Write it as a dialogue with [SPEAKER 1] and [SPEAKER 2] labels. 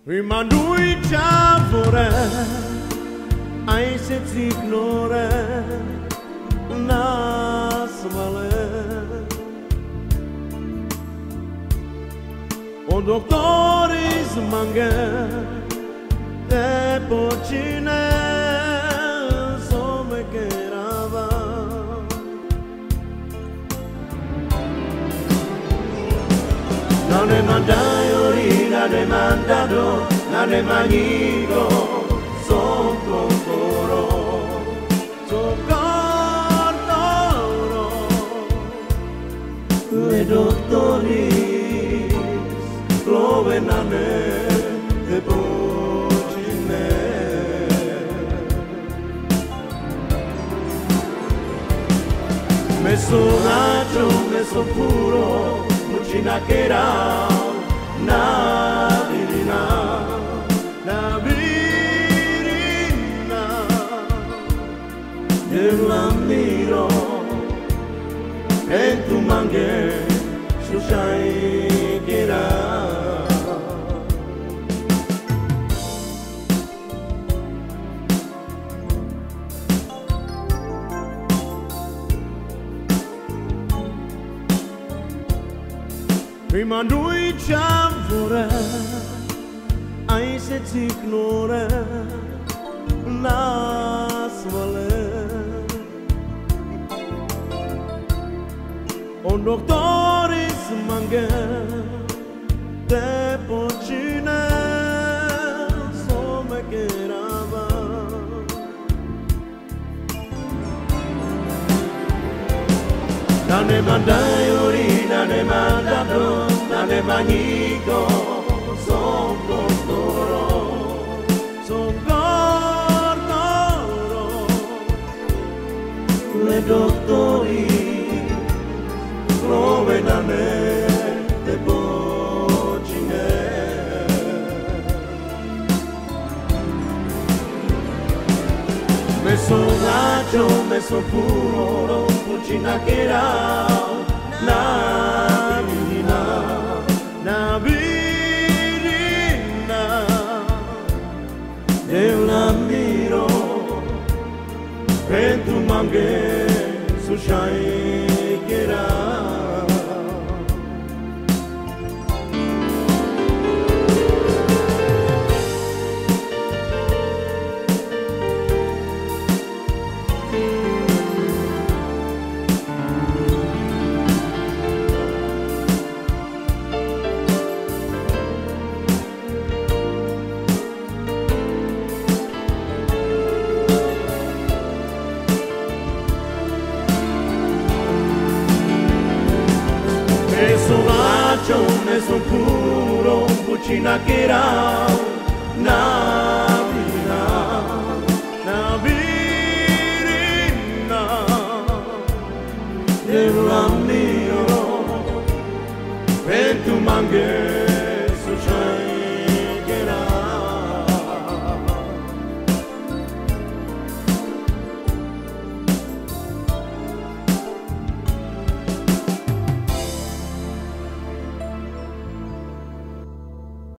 [SPEAKER 1] Prima lui ce-a vorea, ai să-ți ignore, nasvale. O doctor izmangă, te pocine, so me querava. Non ne mandai orina, ne mandado, non ne magnigo, son coro, son cordoro. Le doctoris lo venane de pocine. Me son nacho, me son puro, mucina che era na virina, io l'ammiro e tu manche su sai che era. Prima lui ce-a vorea, ai să-ți ignore, nasvale. O doctor izmangă, te pocine, so me querava. Non ne mandai orina, ne mandado, non ne magnigo, son cordoro, son cordoro. Le doctori lo venane de pocine. Me son nacho, me son puro, pucina che era na virina, na virina. Io l'ammiro e tu manche su sai che era. Me son puro, pucina che era na virina, na virina. Io l'ammiro e tu manchi